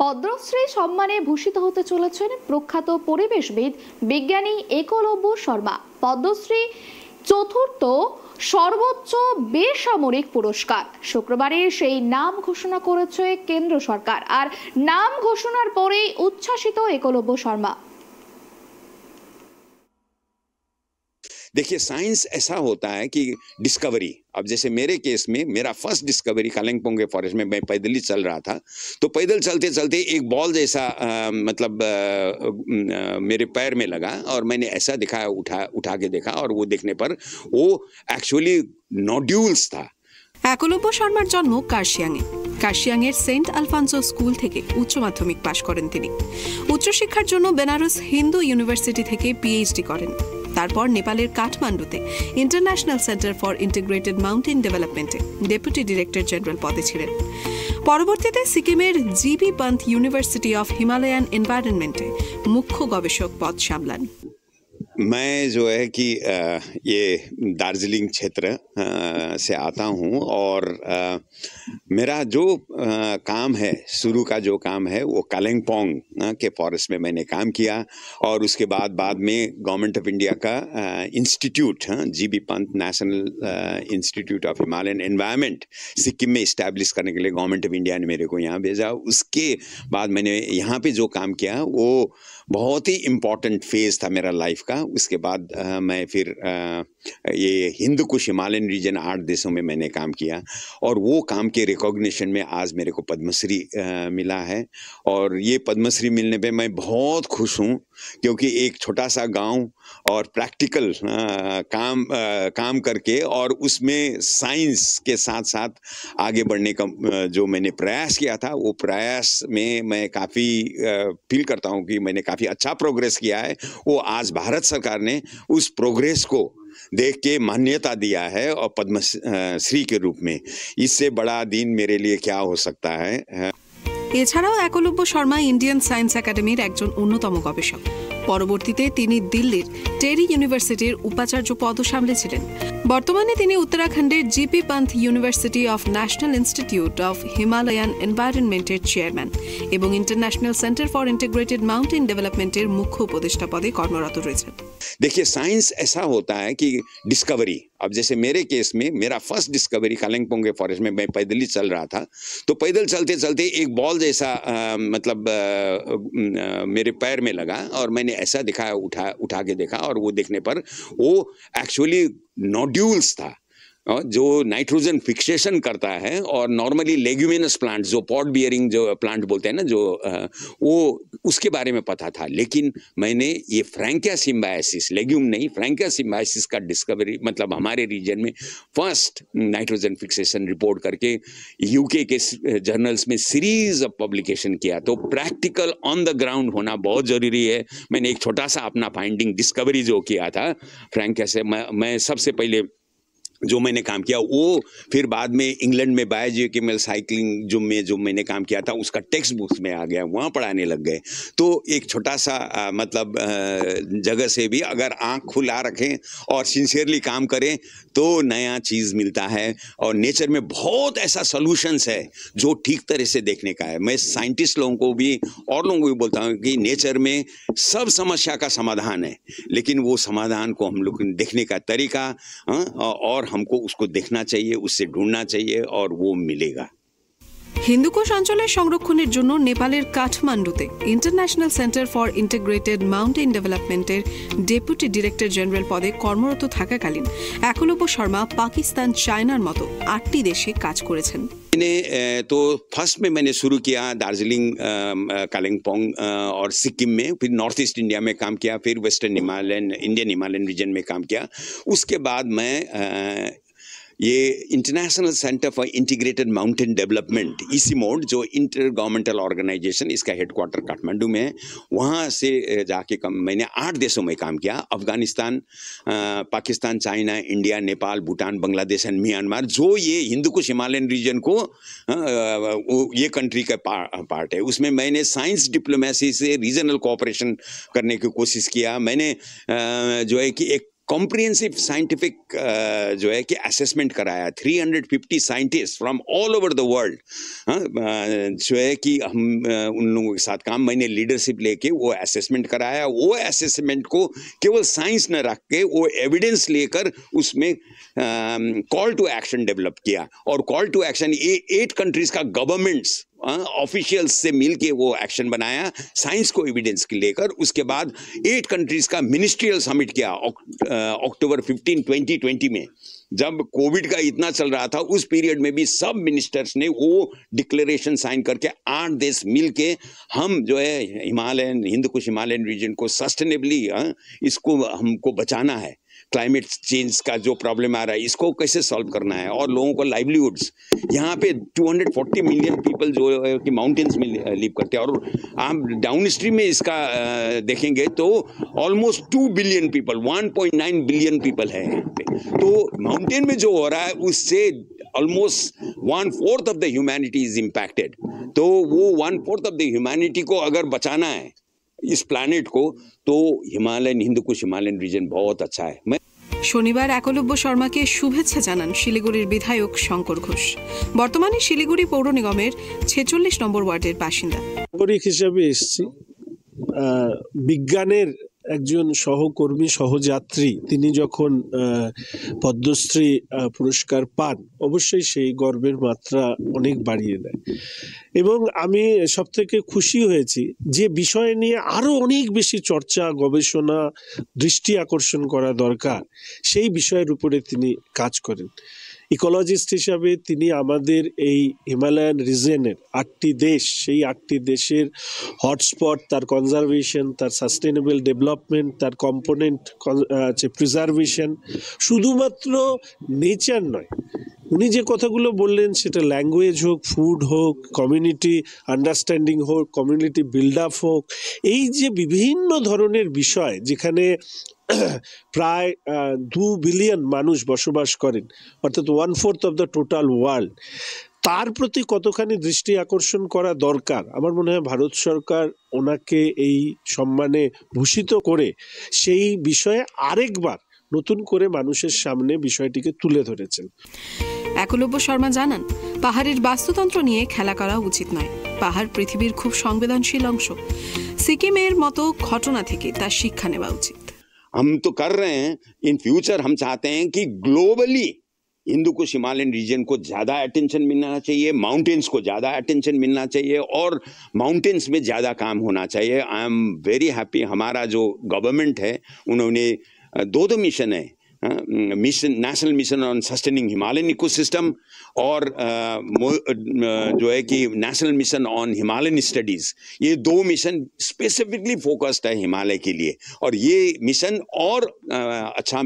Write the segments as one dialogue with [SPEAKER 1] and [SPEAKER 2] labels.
[SPEAKER 1] পদ্মশ্রী সম্মানে ভূষিত হতে চলেছেন প্রখ্যাত পরিবেশবিদ বিজ্ঞানী একলব্য শর্মা। পদ্মশ্রী চতুর্থ সর্বোচ্চ বেসামরিক পুরস্কার। শুক্রবারে সেই নাম ঘোষণা করেছে কেন্দ্র সরকার, আর নাম ঘোষণার পরেই উচ্ছ্বাসিত একলব্য শর্মা।
[SPEAKER 2] देखिए, साइंस ऐसा होता है कि डिस्कवरी, अब जैसे मेरे केस में मेरा फर्स्ट डिस्कवरी कालिंपोंग के फॉरेस्ट में मैं पैदल ही चल रहा था, तो पैदल चलते चलते एक बॉल जैसा मेरे पैर में लगा और मैंने ऐसा दिखा, उठा के देखा, और वो देखने पर वो एक्चुअली नोड्यूल्स था।
[SPEAKER 3] একলব্য শর্মার জন্ম কার্শিয়াংয়ের সেন্ট আলফান্সো স্কুল থেকে উচ্চ মাধ্যমিক পাশ করেন তিনি। উচ্চশিক্ষার জন্য বেনারস হিন্দু ইউনিভার্সিটি থেকে পিএইচডি করেন। তারপর নেপালের কাঠমান্ডুতে International Centre for Integrated Mountain ডেভেলপমেন্টে ডেপুটি ডিরেক্টর জেনারেল পদে ছিলেন। পরবর্তীতে সিকিমের GB Pant University of Himalayan এনভায়রনমেন্টে মুখ্য গবেষক পদ সামলান।
[SPEAKER 2] मैं जो है कि ये दार्जिलिंग क्षेत्र से आता हूँ, और मेरा जो काम है, शुरू का जो काम है वो कालिंपोंग के फॉरेस्ट में मैंने काम किया, और उसके बाद में गवर्नमेंट ऑफ इंडिया का institute GB Pant national institute of Himalayan environment Sikkim में इस्टेब्लिश करने के लिए गवर्नमेंट ऑफ इंडिया ने मेरे को यहाँ भेजा। उसके बाद मैंने यहाँ पे जो काम किया वो बहुत ही इम्पोर्टेंट फेज था मेरा लाइफ का। उसके बाद मैं फिर ये हिंदू कुश हिमालयन रीजन 8 देशों में मैंने काम किया, और वो काम के रिकॉग्निशन में आज मेरे को पद्मश्री मिला है। और ये पद्मश्री मिलने पे मैं बहुत खुश हूँ, क्योंकि एक छोटा सा गांव और प्रैक्टिकल काम करके, और उसमें साइंस के साथ साथ आगे बढ़ने का जो मैंने प्रयास किया था, वो प्रयास में मैं काफ़ी फील करता हूँ कि मैंने काफ़ी अच्छा प्रोग्रेस किया है। वो आज भारत सरकार ने उस प्रोग्रेस को देख के मान्यता दिया है, और पद्मश्री के रूप में। इससे बड़ा दिन मेरे लिए क्या हो सकता है।
[SPEAKER 3] এছাড়াও একলব্য শর্মা ইন্ডিয়ান সায়েন্স একাডেমির একজন অন্যতম গবেষক। পরবর্তীতে তিনি দিল্লির টেরি ইউনিভার্সিটির উপাচার্য পদও সামলেছিলেন। বর্তমানে তিনি উত্তরাখণ্ডের GP Pant University of National Institute of Himalayan এনভায়রনমেন্টের চেয়ারম্যান এবং International Centre for Integrated Mountain ডেভেলপমেন্টের মুখ্য উপদেষ্টা পদে কর্মরত রয়েছেন।
[SPEAKER 2] देखिए, साइंस ऐसा होता है कि डिस्कवरी, अब जैसे मेरे केस में मेरा फर्स्ट डिस्कवरी कालिंपोंग के फॉरेस्ट में मैं पैदल ही चल रहा था, तो पैदल चलते चलते एक बॉल जैसा मेरे पैर में लगा, और मैंने ऐसा दिखा, उठा के देखा, और वो देखने पर वो एक्चुअली नोड्यूल्स था, जो नाइट्रोजन फिक्सेशन करता है। और नॉर्मली लेग्यूमिनस प्लांट, जो पॉट बियरिंग जो प्लांट बोलते हैं ना, जो वो उसके बारे में पता था, लेकिन मैंने ये फ्रैंकिया सिम्बायोसिस, लेग्यूम नहीं, फ्रैंकिया सिम्बायोसिस का डिस्कवरी, मतलब हमारे रीजन में फर्स्ट नाइट्रोजन फिक्सेशन रिपोर्ट करके यूके के जर्नल्स में सीरीज ऑफ पब्लिकेशन किया। तो प्रैक्टिकल ऑन द ग्राउंड होना बहुत ज़रूरी है। मैंने एक छोटा सा अपना फाइंडिंग डिस्कवरी जो किया था फ्रैंकिया से, मैं सबसे पहले जो मैंने काम किया, वो फिर बाद में इंग्लैंड में बायोजियोकेमिकल साइक्लिंग जो मैंने काम किया था, उसका टेक्स्ट बुक्स में आ गया, वहाँ पढ़ाने लग गए। तो एक छोटा सा जगह से भी अगर आँख खुला रखें और सिंसियरली काम करें तो नया चीज़ मिलता है। और नेचर में बहुत ऐसा सॉल्यूशंस है जो ठीक तरह से देखने का है। मैं साइंटिस्ट लोगों को भी और लोगों को भी बोलता हूँ कि नेचर में सब समस्या का समाधान है, लेकिन वो समाधान को हम लोग देखने का तरीका, और हमको उसको देखना चाहिए, उससे ढूंढना चाहिए, और वो मिलेगा।
[SPEAKER 3] হিন্দুকুশ অঞ্চলের সংরক্ষণের জন্য নেপালের কাঠমান্ডুতে International Centre for Integrated Mountain ডেভেলপমেন্টের ডেপুটি ডিরেক্টর জেনারেল পদে কর্মরত থাকাকালীন একলব্য শর্মা পাকিস্তান, চায়নার মতো 8টি দেশে কাজ করেছেন।
[SPEAKER 2] तो फर्स्ट में मैंने शुरू किया दार्जिलिंग, कालिंपोंग और सिक्किम में, फिर नॉर्थ ईस्ट इंडिया में काम किया, फिर western Himalayan, Indian Himalayan region में काम किया। उसके बाद मैं ये international centre for integrated mountain development ICIMOD, जो इंटर गवर्नमेंटल ऑर्गेनाइजेशन, इसका हेडक्वार्टर काठमांडू में है, वहाँ से जाके मैंने 8 देशों में काम किया। Afghanistan, Pakistan, China, India, Nepal, Bhutan, Bangladesh and Myanmar, जो ये हिंदुकुश हिमालयन रीजन को ये कंट्री का पार्ट है। उसमें मैंने साइंस डिप्लोमेसी से रीजनल कोऑपरेशन करने की कोशिश किया। मैंने जो है कि एक कॉम्प्रिहेंसिव साइंटिफिक जो है कि असेसमेंट कराया। 350 scientist from all over the world जो है कि हम उन लोगों के साथ काम, मैंने लीडरशिप लेके वो असेसमेंट कराया। वो असेसमेंट को केवल साइंस न रख के वो एविडेंस लेकर उसमें कॉल टू एक्शन डेवलप किया। और कॉल टू एक्शन 8 कंट्रीज का गवर्नमेंट्स ऑफिशियल्स से मिलके वो एक्शन बनाया, साइंस को एविडेंस के लेकर। उसके बाद 8 कंट्रीज का मिनिस्ट्रियल समिट किया अक्टूबर 15, 2020 में, जब कोविड का इतना चल रहा था। उस पीरियड में भी सब मिनिस्टर्स ने वो डिक्लेरेशन साइन करके 8 देश मिलके हम जो है हिमालयन, हिंद कुश हिमालयन रीजन को सस्टेनेबली इसको हमको बचाना है। क्लाइमेट चेंज का जो प्रॉब्लम आ रहा है इसको कैसे सॉल्व करना है, और लोगों को लाइवलीहुड्स, यहाँ पे 240 मिलियन पीपल जो है कि माउंटेन्स में लिव करते हैं, और आप डाउन स्ट्रीम में इसका देखेंगे तो almost 2 billion people, 1.9 billion people है यहाँ पे। तो माउंटेन में जो हो रहा है उससे almost 1/4 of the humanity is impacted. तो वो 1/4 ऑफ द ह्यूमैनिटी को अगर बचाना है इस प्लैनेट को, तो हिमालयन, हिंद कुश हिमालयन रीजन बहुत अच्छा है।
[SPEAKER 3] শনিবার একলব্য শর্মাকে শুভেচ্ছা জানান শিলিগুড়ির বিধায়ক শঙ্কর ঘোষ। বর্তমানে শিলিগুড়ি পৌর নিগমের 46 নম্বর ওয়ার্ডের বাসিন্দা।
[SPEAKER 4] নাগরিক হিসেবে এসেছি, বিজ্ঞানের একজন সহকর্মী, সহযাত্রী, তিনি যখন পদ্মশ্রী পুরস্কার পান অবশ্যই সেই গর্বের মাত্রা অনেক বাড়িয়ে দেয়। এবং আমি সবথেকে খুশি হয়েছি যে বিষয় নিয়ে আরো অনেক বেশি চর্চা, গবেষণা, দৃষ্টি আকর্ষণ করা দরকার, সেই বিষয়ের উপরে তিনি কাজ করেন। ইকোলজিস্ট হিসাবে তিনি আমাদের এই হিমালয়ান রিজনের 8টি দেশ, সেই 8টি দেশের হটস্পট, তার কনজারভেশন, তার সাস্টেনেবল ডেভেলপমেন্ট, তার কম্পোনেন্ট প্রিজার্ভেশন, শুধুমাত্র নেচার নয়, উনি যে কথাগুলো বললেন সেটা ল্যাঙ্গুয়েজ হোক, ফুড হোক, কমিউনিটি আন্ডারস্ট্যান্ডিং হোক, কমিউনিটি বিল্ড আপ হোক, এই যে বিভিন্ন ধরনের বিষয় যেখানে প্রায় 2 বিলিয়ন মানুষ বসবাস করেন, অর্থাৎ 1/4 অফ দ্য টোটাল ওয়ার্ল্ড, তার প্রতি কতখানি দৃষ্টি আকর্ষণ করা দরকার। আমার মনে হয় ভারত সরকার ওনাকে এই সম্মানে ভূষিত করে সেই বিষয়ে আরেকবার নতুন করে মানুষের সামনে বিষয়টিকে তুলে ধরেছেন।
[SPEAKER 3] একলব্য শর্মা জানান, পাহাড়ের বাস্তুতন্ত্র নিয়ে খেলা করা উচিত নয়। পাহাড় পৃথিবীর খুব সংবেদনশীল অংশ। সিকিমের মতো ঘটনা থেকে তার শিক্ষা নেওয়া উচিত।
[SPEAKER 2] हम तो कर रहे हैं, इन फ्यूचर हम चाहते हैं कि globally Hindu Kush Himalayan reason को ज्यादा अटेंशन मिलना चाहिए, माउंटेन्स को ज्यादा अटेंशन मिलना चाहिए, और माउंटेन्स में ज्यादा काम होना चाहिए। आई एम वेरी हैप्पी, हमारा जो गवर्नमेंट है उन्होंने 2 मिशन है, mission, national mission on sustaining Himalayan ecosystem, और जो है कि national mission on Himalayan studies. ये 2 मिशन स्पेसिफिकली फोकस्ड है हिमालय के लिए, और ये मिशन और अच्छा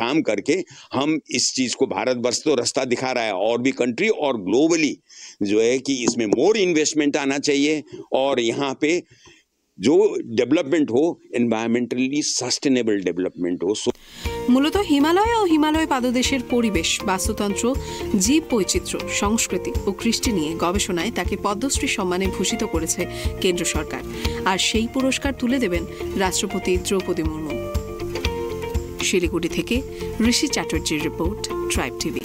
[SPEAKER 2] काम करके हम इस चीज को, भारतवर्ष तो रास्ता दिखा रहा है, और भी कंट्री और ग्लोबली जो है कि इसमें मोर इन्वेस्टमेंट आना चाहिए, और यहाँ पे जो डेवलपमेंट हो एनवायरमेंटली सस्टेनेबल डेवलपमेंट हो।
[SPEAKER 3] মূলত হিমালয় ও হিমালয় পাদদেশের পরিবেশ, বাস্তুতন্ত্র, জীব বৈচিত্র্য, সংস্কৃতি ও কৃষ্টি নিয়ে গবেষণায় তাকে পদ্মশ্রী সম্মানে ভূষিত করেছে কেন্দ্র সরকার। আর সেই পুরস্কার তুলে দেবেন রাষ্ট্রপতি দ্রৌপদী মুর্মু। শিলিগুড়ি থেকে ঋষি চ্যাটার্জির রিপোর্ট, ট্রাইব টিভি।